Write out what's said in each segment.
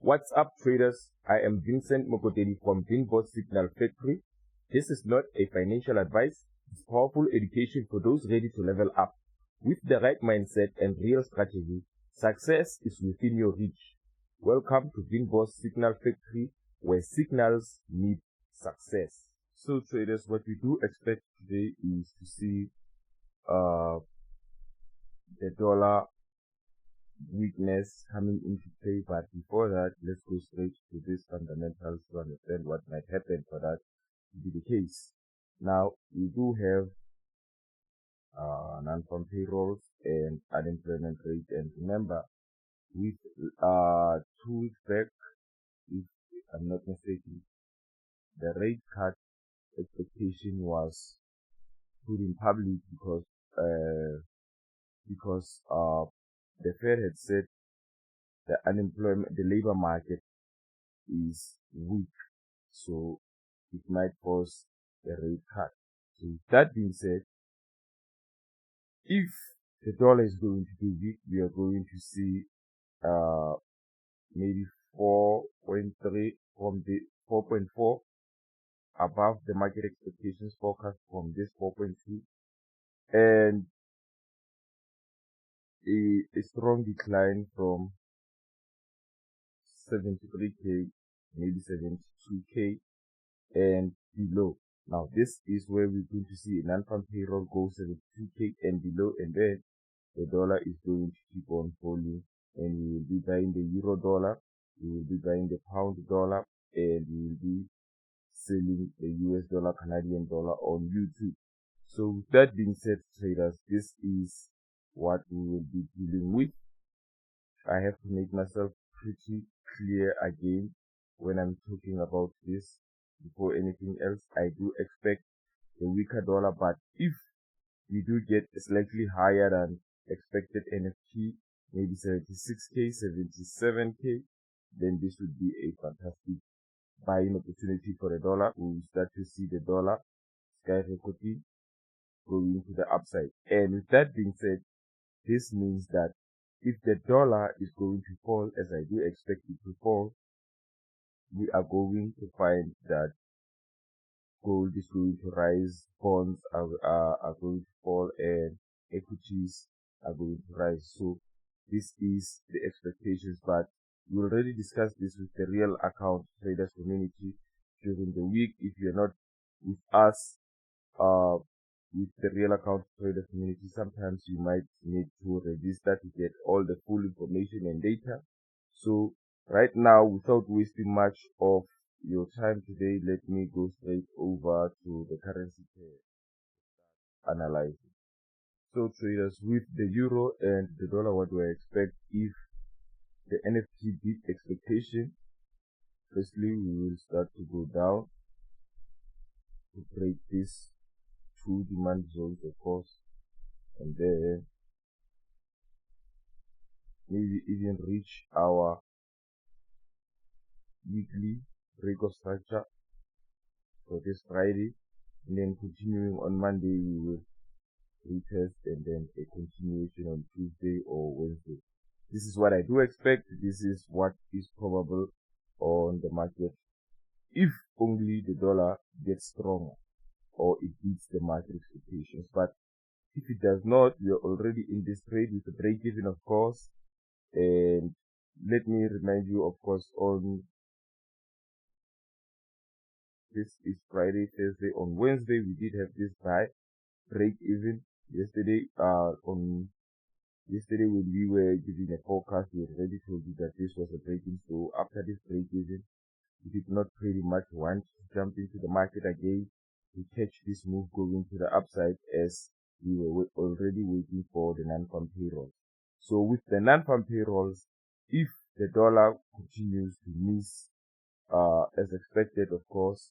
What's up, traders? I am Vincent Mokoteli from VinnBoss Signal Factory. This is not a financial advice. It's powerful education for those ready to level up. With the right mindset and real strategy, success is within your reach. Welcome to VinnBoss Signal Factory, where signals meet success. So traders, what we do expect today is to see the dollar weakness coming into play, but before that, let's go straight to these fundamentals to understand what might happen for that to be the case. Now, we do have non-farm payrolls and unemployment rate, and remember, with 2 weeks back, if I'm not mistaken, the rate cut expectation was put in public because the Fed had said the labor market is weak, so it might cause a rate cut. So with that being said, if the dollar is going to be weak, we are going to see maybe 4.3 from the 4.4 above the market expectations forecast from this 4.2, and a strong decline from 73k, maybe 72k and below. Now this is where we're going to see a non-farm payroll go 72k and below, and then the dollar is going to keep on falling, and we will be buying the euro dollar, we will be buying the pound dollar, and we will be selling the US dollar, Canadian dollar on YouTube. So with that being said, traders, this is what we will be dealing with. I have to make myself pretty clear again when I'm talking about this. Before anything else, I do expect a weaker dollar, but if we do get a slightly higher than expected NFP, maybe 76k, 77k, then this would be a fantastic buying opportunity for the dollar. We will start to see the dollar skyrocketing, going to the upside. And with that being said, this means that if the dollar is going to fall, as I do expect it to fall, we are going to find that gold is going to rise, bonds are going to fall, and equities are going to rise. So this is the expectations, but we already discussed this with the real account traders community during the week. If you're not with us, with the real account trader community, sometimes you might need to register to get all the full information and data. So right now, without wasting much of your time today, let me go straight over to the currency pair analyzing. So traders, with the euro and the dollar, what do I expect if the NFP beat expectation? Firstly, we will start to go down to break this 2 demand zones, of course, and then maybe even reach our weekly break of structure for this Friday, and then continuing on Monday we will retest, and then a continuation on Tuesday or Wednesday. This is what I do expect. This is what is probable on the market, if only the dollar gets stronger or it beats the market expectations. But if it does not, we are already in this trade with a break even, of course. And let me remind you, of course, on this is Friday, Thursday. On Wednesday we did have this buy break even. Yesterday when we were giving a forecast, we already told you that this was a break-in. So after this break even, we did not pretty much want to jump into the market again to catch this move going to the upside, as we were already waiting for the non-farm payrolls. So with the non-farm payrolls, if the dollar continues to miss as expected, of course,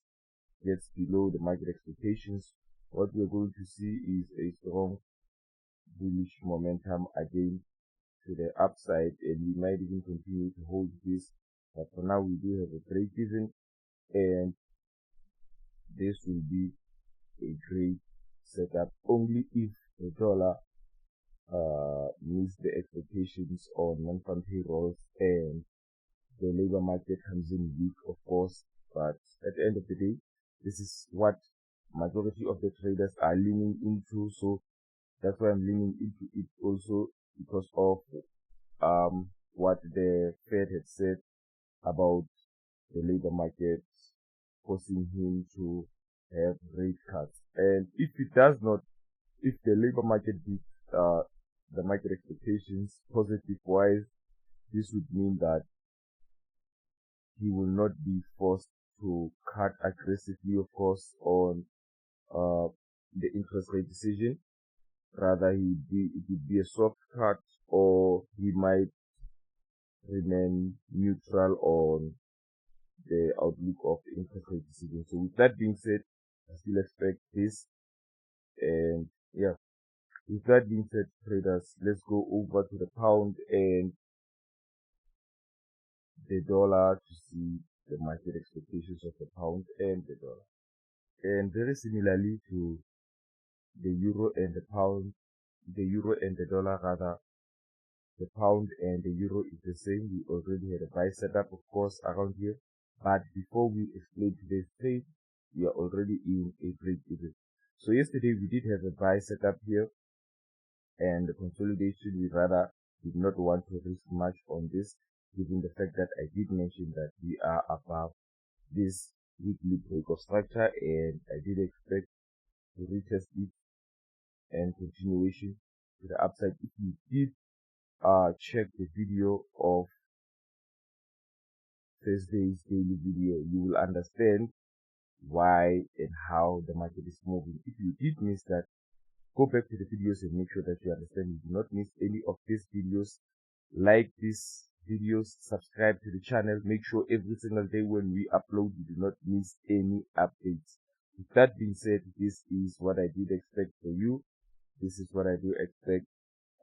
gets below the market expectations, what we're going to see is a strong bullish momentum again to the upside, and we might even continue to hold this. But for now, we do have a break even, and this will be a great setup only if the dollar meets the expectations on non-farm payrolls and the labor market comes in weak, of course, but at the end of the day, this is what majority of the traders are leaning into, so that's why I'm leaning into it also, because of what the Fed had said about the labor market, forcing him to have rate cuts. And if it does not, if the labor market beats the market expectations positive wise, this would mean that he will not be forced to cut aggressively, of course, on the interest rate decision. Rather, it would be a soft cut, or he might remain neutral on the outlook of the interest rate decision. So with that being said, I still expect this. And yeah, with that being said, traders, let's go over to the pound and the dollar to see the market expectations of the pound and the dollar. And very similarly to the euro and the pound, the euro and the dollar rather, the pound and the euro is the same. We already had a buy setup, of course, around here. But before we explain today's trade, we are already in a break even. So yesterday we did have a buy setup here, and the consolidation, we rather did not want to risk much on this, given the fact that I did mention that we are above this weekly break of structure, and I did expect to retest it and continuation to the upside. If you did check the video of Thursday's daily video, you will understand why and how the market is moving. If you did miss that, go back to the videos and make sure that you understand. You do not miss any of these videos. Like these videos, subscribe to the channel. Make sure every single day when we upload, you do not miss any updates. With that being said, this is what I did expect for you. This is what I do expect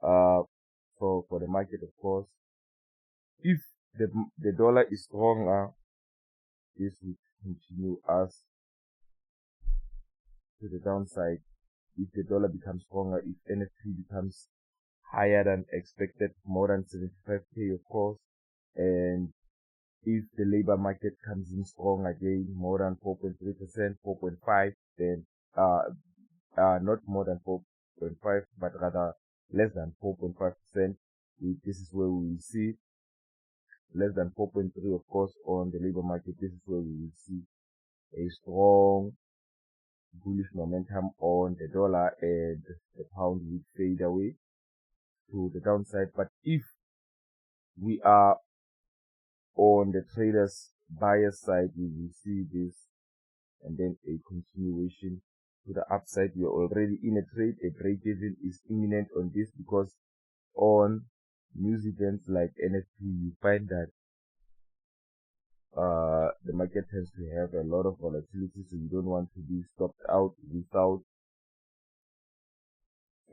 for the market, of course. If the dollar is stronger, this will continue us to the downside. If the dollar becomes stronger, if NFP becomes higher than expected, more than 75k, of course, and if the labor market comes in strong again, more than 4.3%, 4.5, then not more than 4.5, but rather less than 4.5%. This is where we will see less than 4.3, of course, on the labor market. This is where we will see a strong bullish momentum on the dollar, and the pound will fade away to the downside. But if we are on the traders buyer side, we will see this and then a continuation to the upside. We are already in a trade. A break even is imminent on this, because on news events like NFP, you find that the market tends to have a lot of volatility, so you don't want to be stopped out without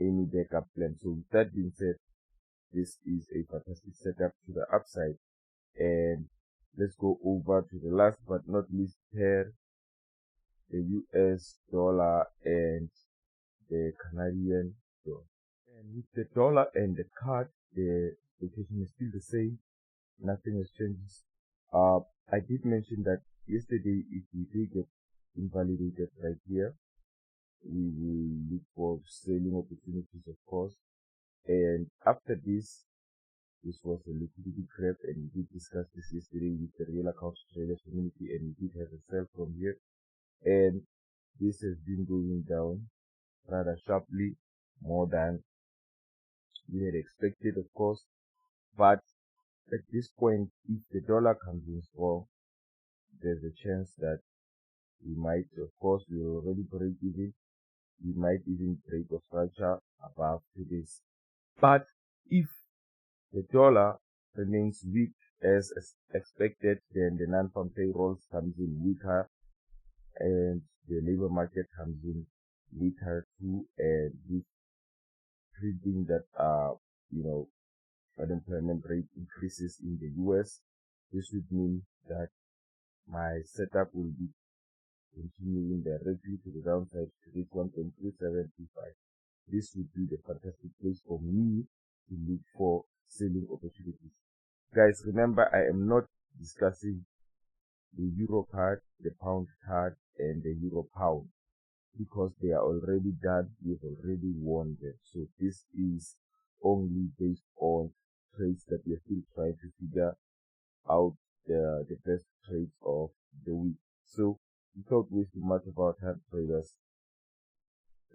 any backup plan. So with that being said, this is a fantastic setup to the upside. And let's go over to the last but not least pair, the US dollar and the Canadian dollar. And with the dollar and the CAD, the location is still the same. Nothing has changed. I did mention that yesterday, if we do get invalidated right here, we will look for selling opportunities, of course. And after this was a liquidity grab, and we did discuss this yesterday with the real account traders community, and we did have a sell from here. And this has been going down rather sharply, more than we had expected, of course. But at this point, if the dollar comes in strong, there's a chance that we might, of course, we already break even. We might even break a structure above to this. But if the dollar remains weak as expected, then the non-farm payrolls comes in weaker, and the labor market comes in weaker too, and with printing that unemployment rate increases in the US, this would mean that my setup will be continuing directly to the downside to this 1.3725. This would be the fantastic place for me to look for selling opportunities. Guys, remember, I am not discussing the euro card, the pound card, and the euro pound, because they are already done. We've already won them. So this is only based on trades that we are still trying to figure out the best trades of the week. So without wasting much of our time, traders,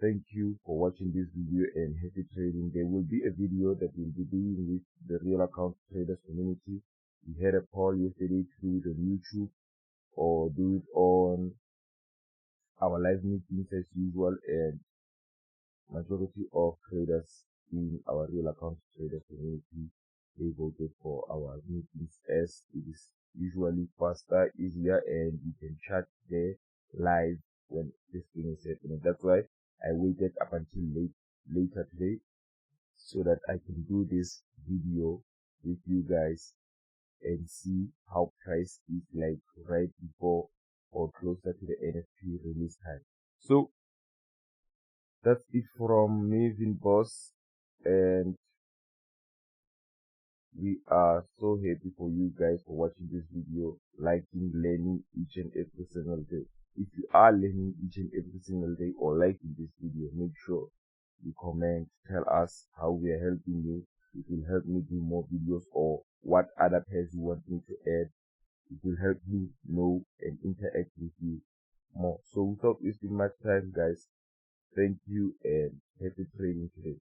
thank you for watching this video and happy trading. There will be a video that we'll be doing with the real account traders community. We had a poll yesterday to do it on YouTube or do it on our live meetings as usual, and majority of traders in our real account traders community, they voted for our meetings as it is usually faster, easier, and you can chat there live when this thing is happening. That's why I waited up until later today so that I can do this video with you guys and see how price is like right before or closer to the NFP release time. So that's it from me, VinnBoss, and we are so happy for you guys for watching this video, liking, learning each and every single day. If you are learning each and every single day or liking this video, make sure you comment, tell us how we are helping you. It will help me do more videos, or what other pairs you want me to add. It will help me know and interact with you more. So without wasting much time, guys, thank you and happy trading today.